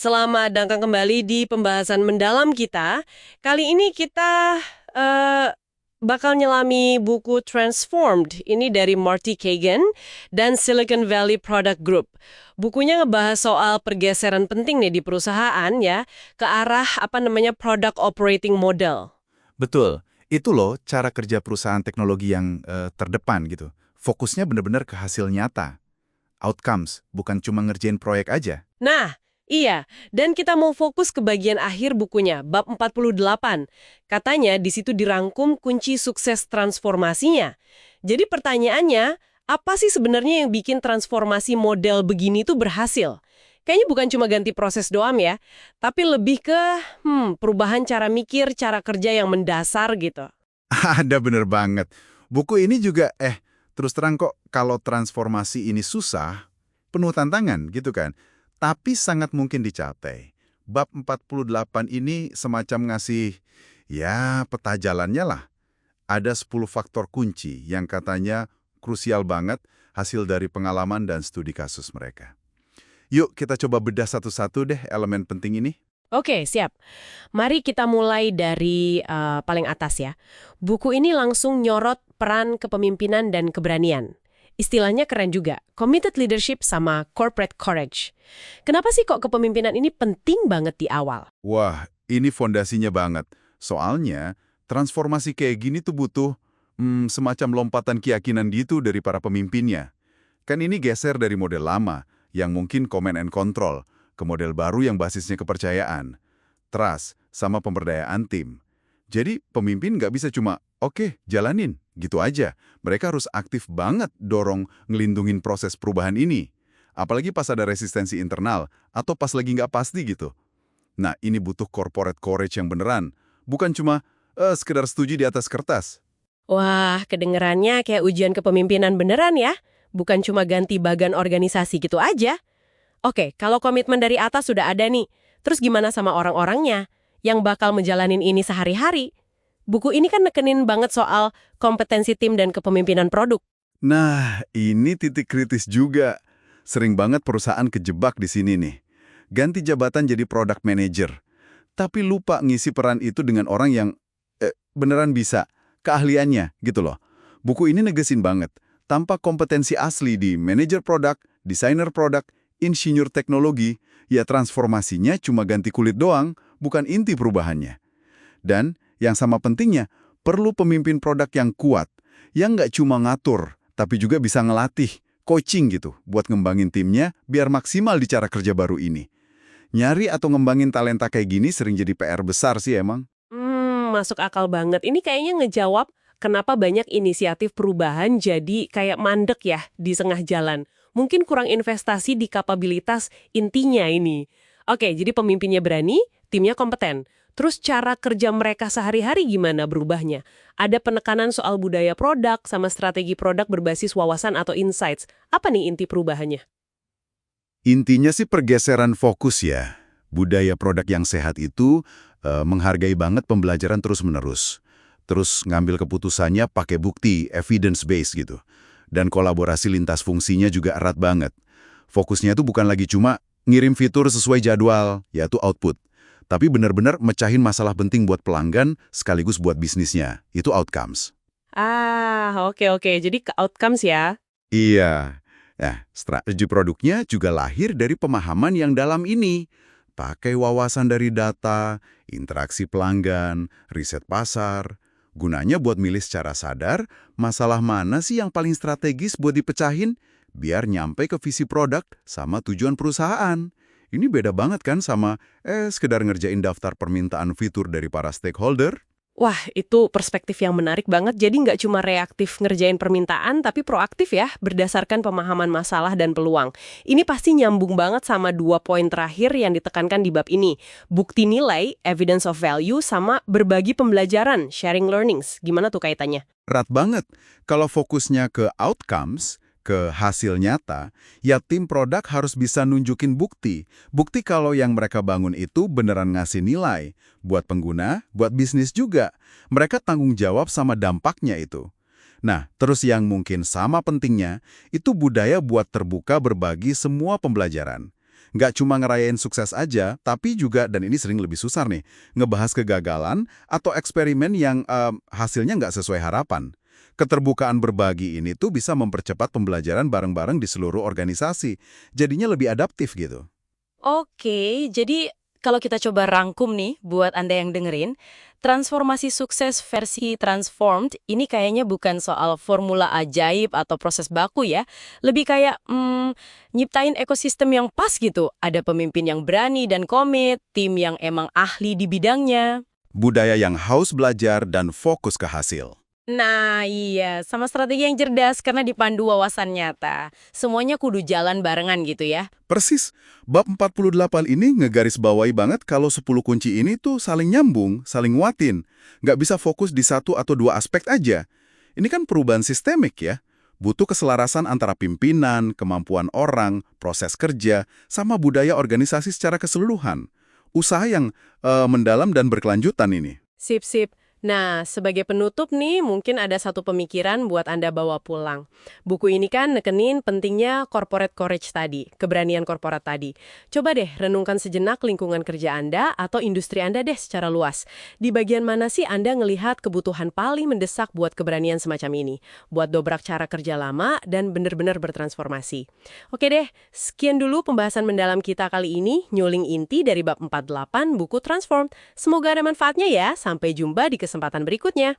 Selamat datang kembali di pembahasan mendalam kita. Kali ini kita eh, bakal nyelami buku Transformed. Ini dari Marty Kagan dan Silicon Valley Product Group. Bukunya ngebahas soal pergeseran penting nih di perusahaan ya, ke arah product operating model. Betul, itu loh cara kerja perusahaan teknologi yang terdepan gitu. Fokusnya benar-benar ke hasil nyata, outcomes, bukan cuma ngerjain proyek aja. Nah, iya, dan kita mau fokus ke bagian akhir bukunya, bab 48. Katanya di situ dirangkum kunci sukses transformasinya. Jadi pertanyaannya, apa sih sebenarnya yang bikin transformasi model begini tuh berhasil? Kayaknya bukan cuma ganti proses doang ya, tapi lebih ke perubahan cara mikir, cara kerja yang mendasar gitu. Ada bener banget. Buku ini juga, terus terang kok kalau transformasi ini susah, penuh tantangan gitu kan. Tapi sangat mungkin dicapai. Bab 48 ini semacam ngasih, ya peta jalannya lah. Ada 10 faktor kunci yang katanya krusial banget hasil dari pengalaman dan studi kasus mereka. Yuk kita coba bedah satu-satu deh elemen penting ini. Oke, siap. Mari kita mulai dari paling atas ya. Buku ini langsung nyorot peran kepemimpinan dan keberanian. Istilahnya keren juga, committed leadership sama corporate courage. Kenapa sih kok kepemimpinan ini penting banget di awal? Wah, ini fondasinya banget. Soalnya, transformasi kayak gini tuh butuh semacam lompatan keyakinan gitu dari para pemimpinnya. Kan ini geser dari model lama, yang mungkin command and control, ke model baru yang basisnya kepercayaan, trust, sama pemberdayaan tim. Jadi, pemimpin nggak bisa cuma, oke, jalanin, gitu aja. Mereka harus aktif banget dorong ngelindungin proses perubahan ini. Apalagi pas ada resistensi internal, atau pas lagi nggak pasti gitu. Nah, ini butuh corporate courage yang beneran. Bukan cuma, sekedar setuju di atas kertas. Wah, kedengerannya kayak ujian kepemimpinan beneran ya? Bukan cuma ganti bagan organisasi gitu aja. Oke, kalau komitmen dari atas sudah ada nih, terus gimana sama orang-orangnya yang bakal menjalanin ini sehari-hari? Buku ini kan nekenin banget soal kompetensi tim dan kepemimpinan produk. Nah, ini titik kritis juga. Sering banget perusahaan kejebak di sini nih. Ganti jabatan jadi product manager. Tapi lupa ngisi peran itu dengan orang yang beneran bisa, keahliannya gitu loh. Buku ini negesin banget. Tanpa kompetensi asli di manajer produk, desainer produk, insinyur teknologi, ya transformasinya cuma ganti kulit doang, bukan inti perubahannya. Dan yang sama pentingnya, perlu pemimpin produk yang kuat, yang nggak cuma ngatur, tapi juga bisa ngelatih, coaching gitu, buat ngembangin timnya biar maksimal di cara kerja baru ini. Nyari atau ngembangin talenta kayak gini sering jadi PR besar sih emang. Masuk akal banget. Ini kayaknya ngejawab kenapa banyak inisiatif perubahan jadi kayak mandek ya di tengah jalan. Mungkin kurang investasi di kapabilitas intinya ini. Oke, jadi pemimpinnya berani, timnya kompeten. Terus cara kerja mereka sehari-hari gimana berubahnya? Ada penekanan soal budaya produk sama strategi produk berbasis wawasan atau insights. Apa nih inti perubahannya? Intinya sih pergeseran fokus ya. Budaya produk yang sehat itu menghargai banget pembelajaran terus-menerus. Terus ngambil keputusannya pakai bukti, evidence-based gitu. Dan kolaborasi lintas fungsinya juga erat banget. Fokusnya itu bukan lagi cuma ngirim fitur sesuai jadwal, yaitu output. Tapi benar-benar mecahin masalah penting buat pelanggan sekaligus buat bisnisnya. Itu outcomes. Oke. Jadi ke outcomes ya. Iya. Nah, strategi produknya juga lahir dari pemahaman yang dalam ini. Pakai wawasan dari data, interaksi pelanggan, riset pasar. Gunanya buat milih secara sadar, masalah mana sih yang paling strategis buat dipecahin, biar nyampe ke visi produk sama tujuan perusahaan. Ini beda banget kan sama, sekedar ngerjain daftar permintaan fitur dari para stakeholder. Wah, itu perspektif yang menarik banget. Jadi nggak cuma reaktif ngerjain permintaan, tapi proaktif ya, berdasarkan pemahaman masalah dan peluang. Ini pasti nyambung banget sama dua poin terakhir yang ditekankan di bab ini. Bukti nilai, evidence of value, sama berbagi pembelajaran, sharing learnings. Gimana tuh kaitannya? Erat banget. Kalau fokusnya ke outcomes, ke hasil nyata, ya tim produk harus bisa nunjukin bukti. Bukti kalau yang mereka bangun itu beneran ngasih nilai. Buat pengguna, buat bisnis juga. Mereka tanggung jawab sama dampaknya itu. Nah, terus yang mungkin sama pentingnya, itu budaya buat terbuka berbagi semua pembelajaran. Nggak cuma ngerayain sukses aja, tapi juga, dan ini sering lebih susah nih, ngebahas kegagalan atau eksperimen yang hasilnya nggak sesuai harapan. Keterbukaan berbagi ini tuh bisa mempercepat pembelajaran bareng-bareng di seluruh organisasi. Jadinya lebih adaptif gitu. Oke, jadi kalau kita coba rangkum nih buat Anda yang dengerin, transformasi sukses versi transformed ini kayaknya bukan soal formula ajaib atau proses baku ya. Lebih kayak nyiptain ekosistem yang pas gitu. Ada pemimpin yang berani dan komit, tim yang emang ahli di bidangnya. Budaya yang haus belajar dan fokus ke hasil. Nah iya, sama strategi yang cerdas karena dipandu wawasan nyata. Semuanya kudu jalan barengan gitu ya. Persis, bab 48 ini ngegarisbawahi banget kalau 10 kunci ini tuh saling nyambung, saling nguatin. Nggak bisa fokus di satu atau dua aspek aja. Ini kan perubahan sistemik ya. Butuh keselarasan antara pimpinan, kemampuan orang, proses kerja, sama budaya organisasi secara keseluruhan. Usaha yang mendalam dan berkelanjutan ini. Sip. Nah, sebagai penutup nih, mungkin ada satu pemikiran buat Anda bawa pulang. Buku ini kan nekenin pentingnya corporate courage tadi, keberanian korporat tadi. Coba deh renungkan sejenak lingkungan kerja Anda atau industri Anda deh secara luas. Di bagian mana sih Anda ngelihat kebutuhan paling mendesak buat keberanian semacam ini? Buat dobrak cara kerja lama dan benar-benar bertransformasi. Oke deh, sekian dulu pembahasan mendalam kita kali ini, nyuling inti dari bab 48 buku Transform. Semoga ada manfaatnya ya. Sampai jumpa di kesempatan berikutnya.